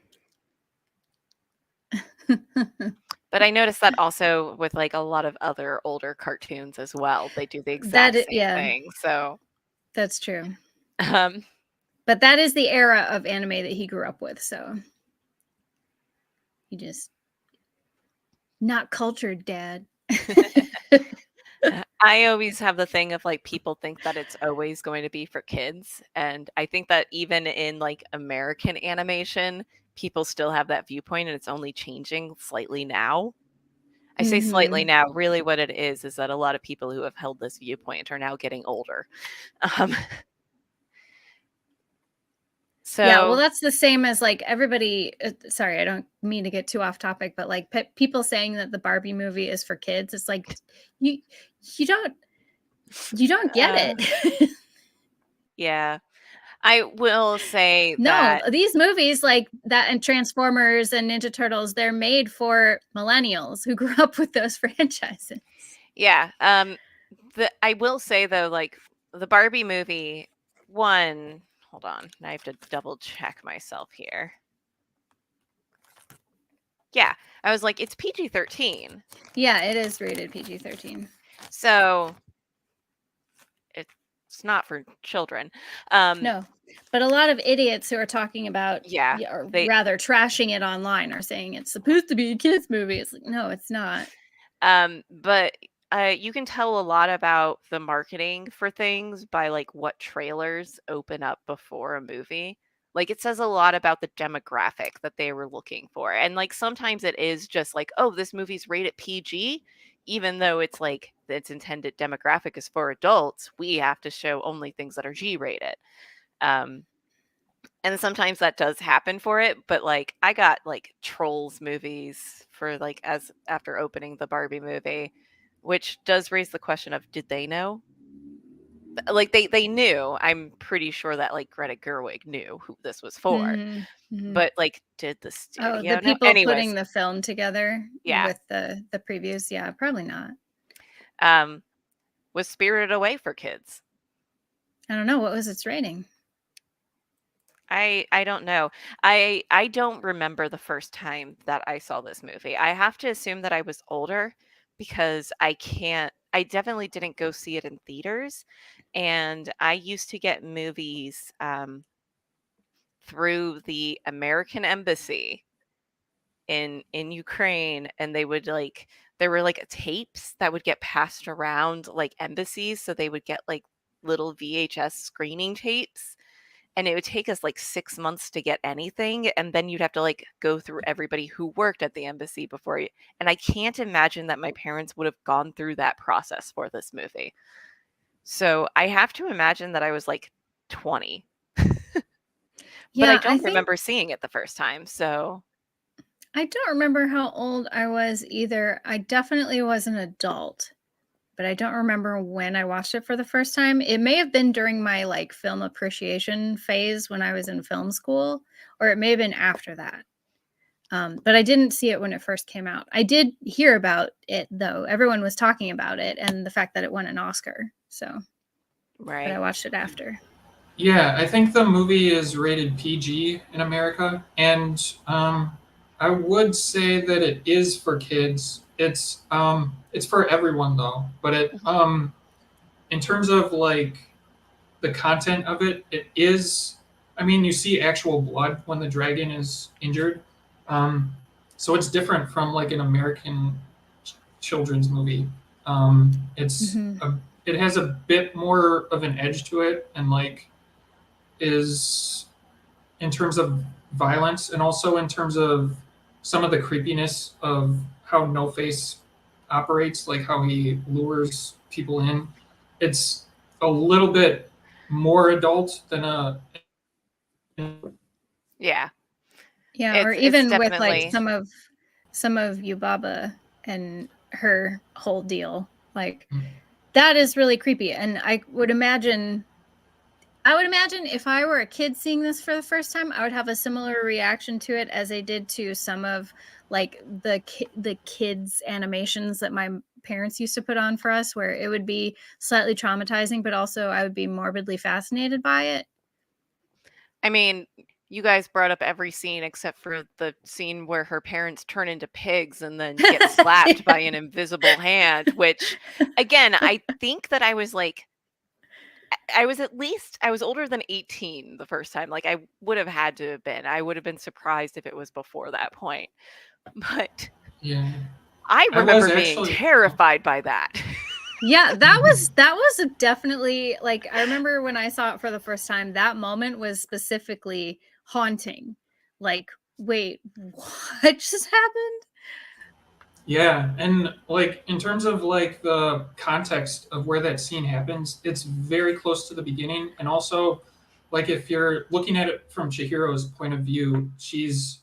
but I noticed that also with like a lot of other older cartoons as well. They do the exact same yeah, thing. So, that's true. um But that is the era of anime that he grew up with, so he just not cultured, Dad. I always have the thing of like people think that it's always going to be for kids, and I think that even in like American animation, people still have that viewpoint and it's only changing slightly now. I say slightly Mhm. now, really what it is that a lot of people who have held this viewpoint are now getting older. Um, Yeah, well, so that's the same as like everybody. Sorry, I don't mean to get too off topic, but like people saying that the Barbie movie is for kids, it's like you you don't you don't get uh, it. yeah, I will say No, that these movies like that and Transformers and Ninja Turtles, they're made for millennials who grew up with those franchises. yeah, I will say though, like the Barbie movie, one, hold on, I have to double check myself here. Yeah, I was like, it's PG-13, Yeah, it is rated PG-13. so it's not for children. No, but a lot of idiots who are talking about, Yeah, yeah, or they rather trashing it online are saying it's supposed to be a kids movie. It's like, no, it's not. But you can tell a lot about the marketing for things by like what trailers open up before a movie. Like it says a lot about the demographic that they were looking for. And like sometimes it is just like, oh, this movie's rated PG, even though it's like its intended demographic is for adults, we have to show only things that are G rated. Um, and sometimes that does happen for it, but, like, I got, like, Trolls movies for, like as after opening the Barbie movie, which does raise the question of, did they know like they knew. I'm pretty sure that like Greta Gerwig knew who this was for, but like, did the studio Oh, the know? people Anyways, putting the film together yeah, with the previews, yeah, probably not. Was Spirited Away for kids? I don't know, what was its rating? I don't know. I don't remember the first time that I saw this movie. I have to assume that I was older because I definitely didn't go see it in theaters, and I used to get movies through the American Embassy in Ukraine, and they would like there were like tapes that would get passed around like embassies, so they would get like little VHS screening tapes, and it would take us like 6 months to get anything, and then you'd have to like go through everybody who worked at the embassy before you, and I can't imagine that my parents would have gone through that process for this movie. So I have to imagine that I was like 20. But I Yeah, don't remember seeing it the first time, so I don't remember how old I was either. I definitely was an adult, but I don't remember when I watched it for the first time. It may have been during my like film appreciation phase when I was in film school, or it may have been after that. But I didn't see it when it first came out. I did hear about it though. Everyone was talking about it and the fact that it won an Oscar. So, but I right. watched it after. Yeah, I think the movie is rated PG in America, and I would say that it is for kids. It's for everyone though, but in terms of like the content of it, it is. I mean, you see actual blood when the dragon is injured, um, so it's different from like an American children's movie. It's it has a bit more of an edge to it, and like is in terms of violence and also in terms of some of the creepiness of how No Face operates, like how he lures people in. It's a little bit more adult than a. Yeah. Yeah, or It's even with like definitely some of Yubaba and her whole deal. Like that is really creepy. And I would imagine if I were a kid seeing this for the first time, I would have a similar reaction to it as I did to some of like the kids animations that my parents used to put on for us, where it would be slightly traumatizing, but also I would be morbidly fascinated by it. I mean, you guys brought up every scene except for the scene where her parents turn into pigs and then get slapped by an invisible hand, which again, I think that I was like I was older than 18 the first time. Like I would have had to have been. I would have been surprised if it was before that point. But Yeah, I I was remember being actually. terrified by that. Yeah, that was definitely like I remember when I saw it for the first time, that moment was specifically haunting. Like, wait, what just happened? Yeah, and like in terms of like the context of where that scene happens, it's very close to the beginning, and also like if you're looking at it from Chihiro's point of view, she's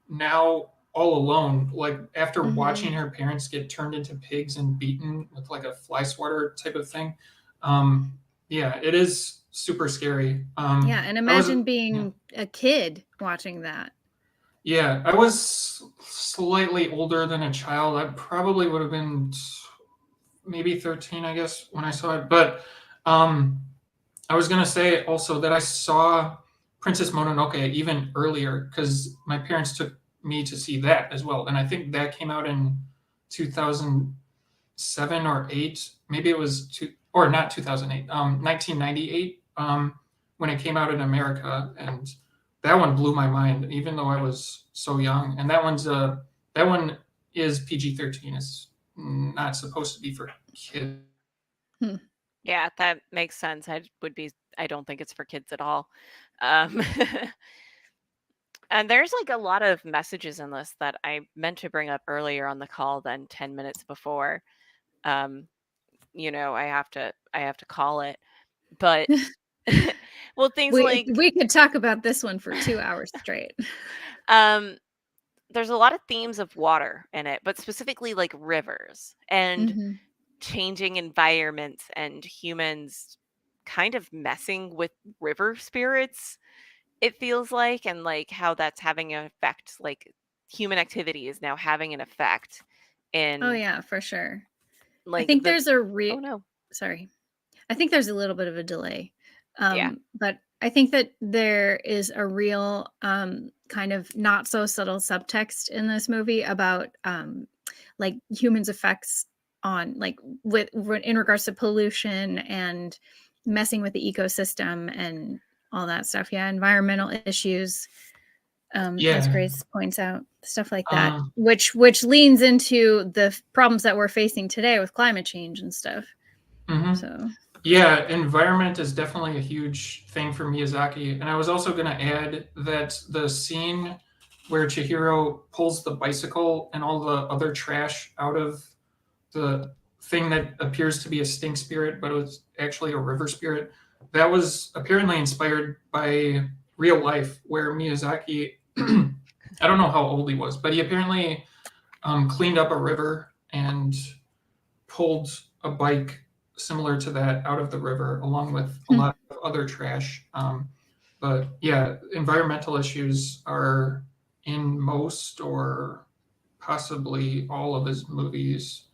now all alone. Like after watching her parents get turned into pigs and beaten with like a fly swatter type of thing. Um, yeah, it is super scary. Yeah, and I was imagine yeah. being a kid watching that. Yeah, I was slightly older than a child. I probably would have been maybe 13, I guess, when I saw it. But um, I was going to say also that I saw Princess Mononoke even earlier because my parents took me to see that as well. And I think that came out in 2007 or 8. Maybe it was or not 2008, 1998 when it came out in America. And that one blew my mind, even though I was so young. And that one is PG-13. It's not supposed to be for kids. Hmm. Yeah, that makes sense. I don't think it's for kids at all. Um, and there's like a lot of messages in this that I meant to bring up earlier on the call than 10 minutes before. I have to call it. But well, things like We could talk about this one for 2 hours straight. there's a lot of themes of water in it, but specifically like rivers and changing environments and humans kind of messing with river spirits, it feels like, and like how that's having an effect, like human activity is now having an effect in Oh yeah, for sure. I like think the there's a oh no. sorry. I think there's a little bit of a delay. Yeah. But I think that there is a real kind of not so subtle subtext in this movie about like humans' effects on like with in regards to pollution and messing with the ecosystem and all that stuff. Yeah, environmental issues. As Yeah. Grace points out, stuff like that, Um, which leans into the problems that we're facing today with climate change and stuff. mhm. So Yeah, environment is definitely a huge thing for Miyazaki. And I was also going to add that the scene where Chihiro pulls the bicycle and all the other trash out of the thing that appears to be a stink spirit, but it was actually a river spirit, that was apparently inspired by real life, where Miyazaki, I don't know how old he was, but he apparently cleaned up a river and pulled a bike similar to that out of the river, along with a lot of other trash. But yeah, environmental issues are in most or possibly all of his movies.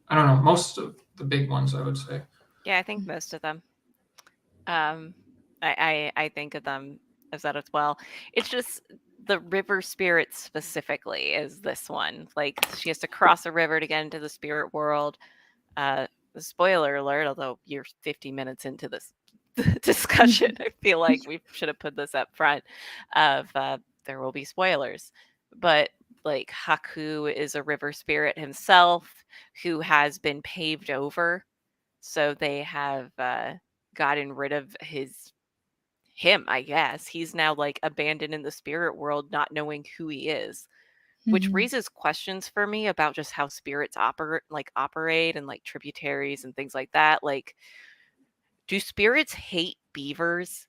I don't know, most of the big ones, I would say. Yeah, I think most of them. Um, I think of them as that as well. It's just the river spirit specifically is this one. Like she has to cross a river to get into the spirit world. Uh, Spoiler alert, although you're 50 minutes into this discussion, I feel like we should have put this up front of there will be spoilers. But like Haku is a river spirit himself who has been paved over. So they have gotten rid of him, I guess. He's now like abandoned in the spirit world, not knowing who he is, which Mhm. raises questions for me about just how spirits operate and like tributaries and things like that. Like, do spirits hate beavers?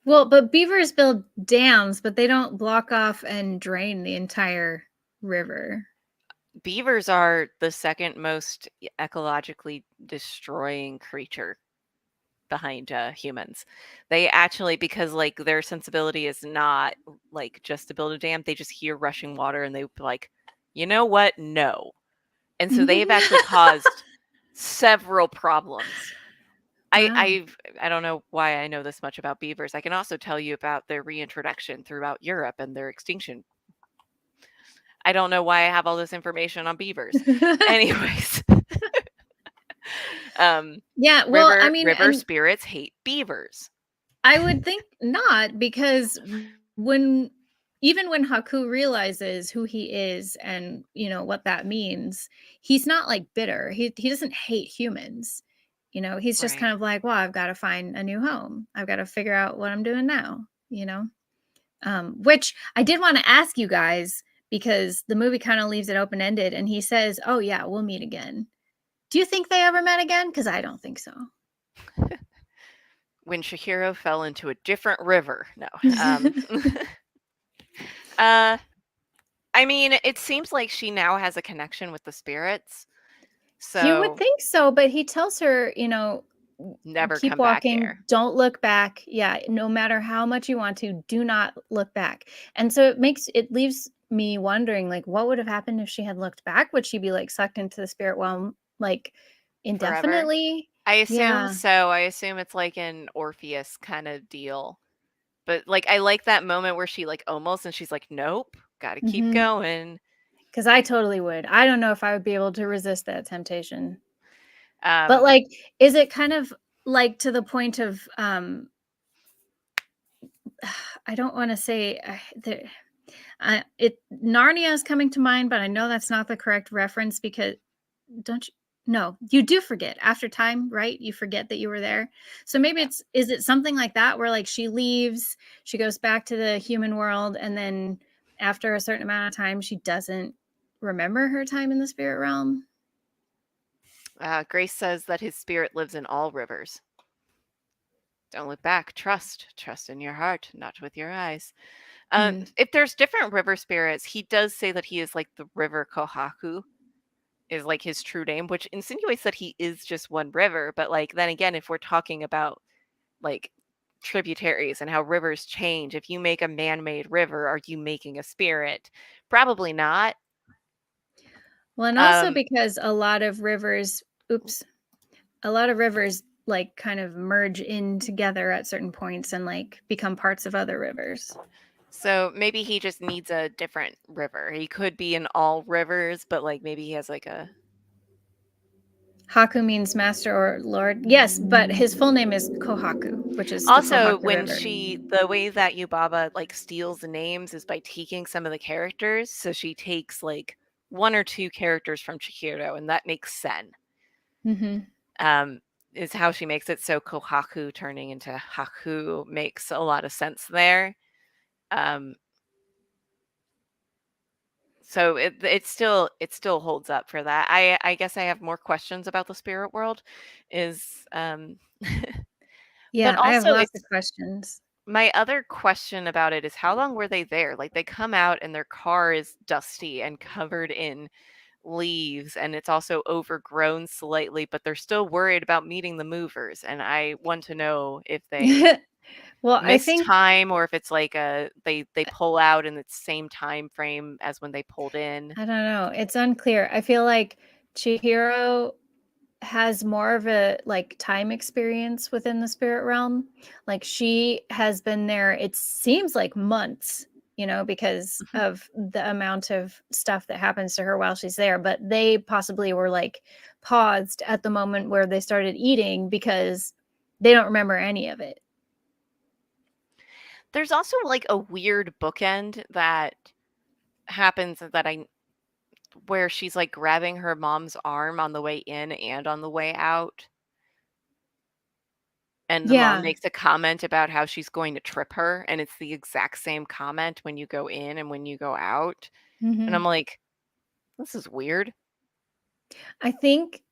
Well, but beavers build dams, but they don't block off and drain the entire river. Beavers are the second most ecologically destroying creature behind humans. They actually, because like their sensibility is not like just to build a dam, they just hear rushing water and they like, you know what? No. And so they've actually caused several problems. Wow. I don't know why I know this much about beavers. I can also tell you about their reintroduction throughout Europe and their extinction. I don't know why I have all this information on beavers. Anyways, Yeah, well, I mean, river and spirits hate beavers. I would think not because when even when Haku realizes who he is and, you know, what that means, he's not like bitter. He doesn't hate humans. You know, he's just Right. kind of like, well, I've got to find a new home. I've got to figure out what I'm doing now, you know? Which I did want to ask you guys because the movie kind of leaves it open ended and he says, oh, yeah, we'll meet again. Do you think they ever met again? Because I don't think so. When Shihiro fell into a different river. No. Uh I mean, it seems like she now has a connection with the spirits. You would So think so, but he tells her, you know, never keep come back walking, here. don't look back. Yeah, no matter how much you want to, do not look back. And so it leaves me wondering like what would have happened if she had looked back? Would she be like sucked into the spirit realm like Forever. indefinitely? I assume Yeah. so. I assume it's like an Orpheus kind of deal. But like I like that moment where she like almost and she's like, nope, gotta keep Mhm. going. Cuz I totally would. I don't know if I would be able to resist that temptation. But Um, like is it kind of like to the point of I don't want to say Narnia is coming to mind, but I know that's not the correct reference because don't you? No, you do forget after time, right? You forget that you were there. So maybe yeah. is it something like that where like she leaves, she goes back to the human world, and then after a certain amount of time, she doesn't remember her time in the spirit realm. Grace says that his spirit lives in all rivers. Don't look back. Trust in your heart, not with your eyes. Hmm. If there's different river spirits, he does say that he is like the river Kohaku is like his true name, which insinuates that he is just one river. But like then again, if we're talking about like tributaries and how rivers change, if you make a man-made river, are you making a spirit? Probably not. Well, and also because a lot of rivers like kind of merge in together at certain points and like become parts of other rivers. So maybe he just needs a different river. He could be in all rivers, but like maybe he has like a Haku means master or lord. Yes, but his full name is Kohaku, which is the also Kohaku when River. the way that Yubaba like steals the names is by taking some of the characters. So she takes like one or two characters from Chihiro, and that makes Sen. Is how she makes it. So Kohaku turning into Haku makes a lot of sense there. So it still holds up for that. I guess I have more questions about the spirit world. Is Yeah, but I have also lots of it's questions. my other question about it is how long were they there? Like they come out and their car is dusty and covered in leaves, and it's also overgrown slightly, but they're still worried about meeting the movers. And I want to know if they Well, I missed think time or if it's like they pull out in the same time frame as when they pulled in. I don't know. It's unclear. I feel like Chihiro has more of a like time experience within the spirit realm. Like she has been there, it seems like months, because of the amount of stuff that happens to her while she's there. But they possibly were like paused at the moment where they started eating because they don't remember any of it. There's also like a weird bookend that happens where she's like grabbing her mom's arm on the way in and on the way out. And the mom Yeah. makes a comment about how she's going to trip her, and it's the exact same comment when you go in and when you go out. And I'm like, this is weird. I think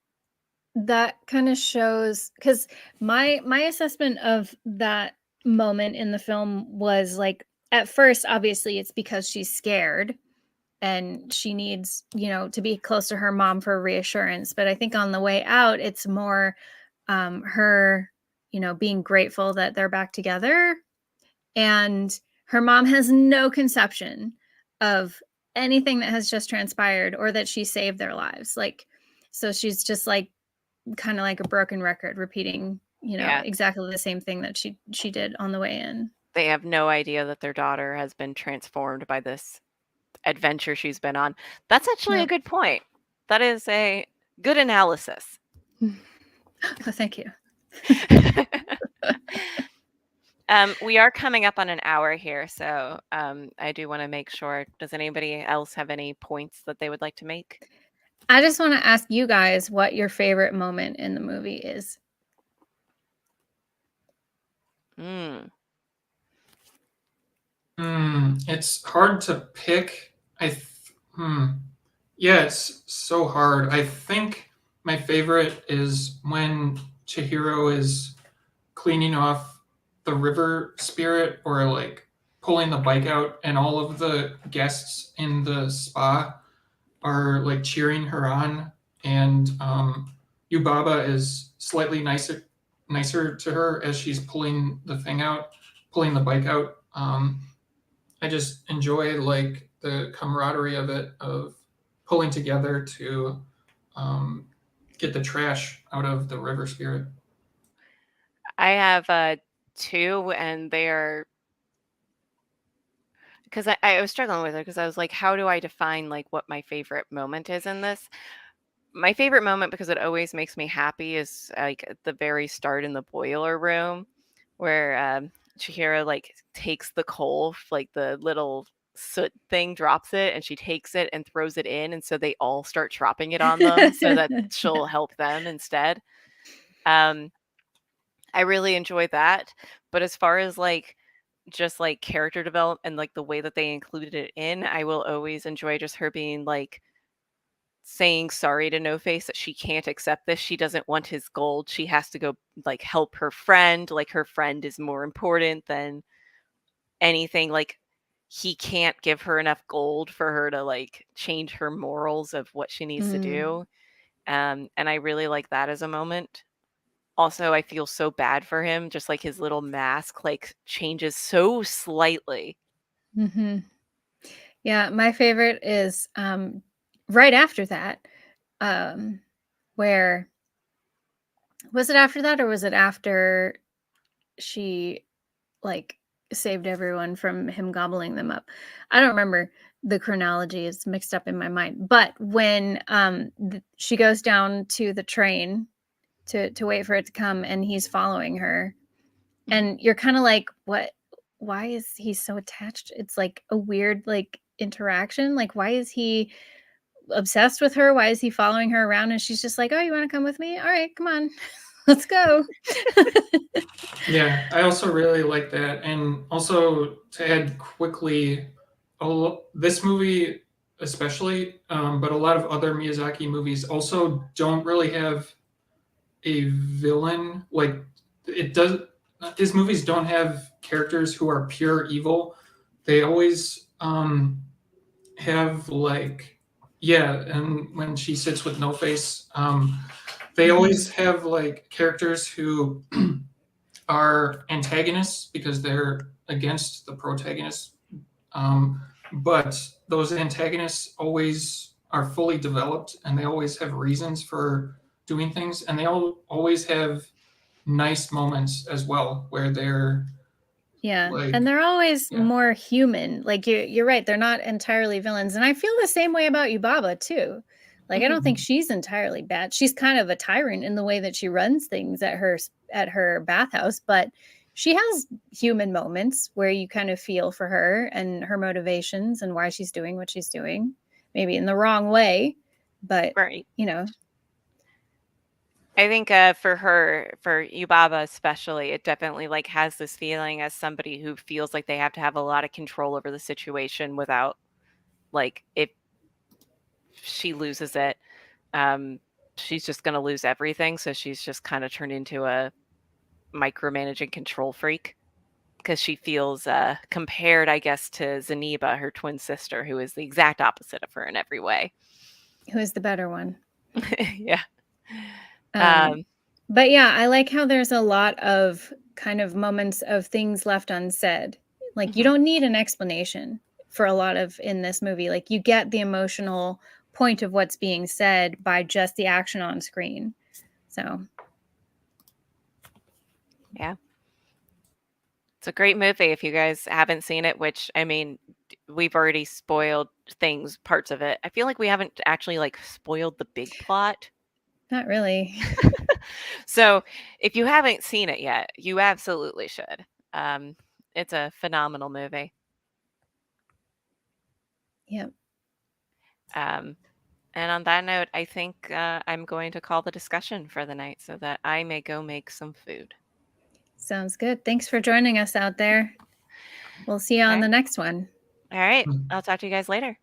that kind of shows, because my assessment of that moment in the film was like, at first obviously it's because she's scared and she needs to be close to her mom for reassurance, but I think on the way out it's more her being grateful that they're back together, and her mom has no conception of anything that has just transpired or that she saved their lives. Like, so she's just like kind of like a broken record repeating Yeah. exactly the same thing that she did on the way in. They have no idea that their daughter has been transformed by this adventure she's been on. That's actually a good point. That is a good analysis. Oh, thank you. We are coming up on an hour here, so I do want to make sure. Does anybody else have any points that they would like to make? I just want to ask you guys what your favorite moment in the movie is. It's hard to pick. Yeah, it's so hard. I think my favorite is when Chihiro is cleaning off the river spirit, or like pulling the bike out, and all of the guests in the spa are like cheering her on, and Yubaba is slightly nicer to her as she's pulling the bike out. I just enjoy like the camaraderie of it, of pulling together to get the trash out of the river spirit. I have two, and they are because I was struggling with it because I was like, how do I define like what my favorite moment is in this? My favorite moment, because it always makes me happy, is like at the very start in the boiler room where Chihiro like takes the coal, like the little soot thing drops it, and she takes it and throws it in, and so they all start dropping it on them so that she'll help them instead. I really enjoy that. But as far as like just like character development and like the way that they included it in, I will always enjoy just her being like saying sorry to No Face that she can't accept this. She doesn't want his gold. She has to go like help her friend. Like her friend is more important than anything. Like he can't give her enough gold for her to like change her morals of what she needs to do. And I really like that as a moment. Also, I feel so bad for him, just like his little mask like changes so slightly. Mm-hmm. Yeah, my favorite is right after that, where was it after that or was it after she like saved everyone from him gobbling them up? I don't remember. The chronology is mixed up in my mind. But when she goes down to the train to wait for it to come and he's following her, and you're kind of like, what, why is he so attached? It's like a weird like interaction. Like, why is he obsessed with her? Why is he following her around? And she's just like, oh, you want to come with me? All right, come on. Let's go. Yeah, I also really like that. And also to add quickly, this movie especially, but a lot of other Miyazaki movies also don't really have a villain. Like it does, his movies don't have characters who are pure evil. They always have like, yeah, and when she sits with No Face, they always have like characters who are antagonists because they're against the protagonist. But those antagonists always are fully developed and they always have reasons for doing things and they always have nice moments as well where they're Yeah, like, and they're always yeah. more human. Like you're right, they're not entirely villains. And I feel the same way about Yubaba too. Like I don't think she's entirely bad. She's kind of a tyrant in the way that she runs things at her bathhouse, but she has human moments where you kind of feel for her and her motivations and why she's doing what she's doing. Maybe in the wrong way, but Right. you know. I think for Yubaba especially, it definitely like has this feeling as somebody who feels like they have to have a lot of control over the situation without like if she loses it, she's just gonna lose everything. So she's just kind of turned into a micromanaging control freak because she feels compared, I guess, to Zaniba, her twin sister, who is the exact opposite of her in every way. Who is the better one? Yeah. But yeah, I like how there's a lot of kind of moments of things left unsaid. Like you don't need an explanation for a lot of in this movie. Like you get the emotional point of what's being said by just the action on screen. So yeah. It's a great movie if you guys haven't seen it, which I mean, we've already spoiled things, parts of it. I feel like we haven't actually like spoiled the big plot. not really. So if you haven't seen it yet, you absolutely should. It's a phenomenal movie. Yep. And on that note, I think I'm going to call the discussion for the night so that I may go make some food. Sounds good. Thanks for joining us out there. We'll see you on the next one. All right. I'll talk to you guys later.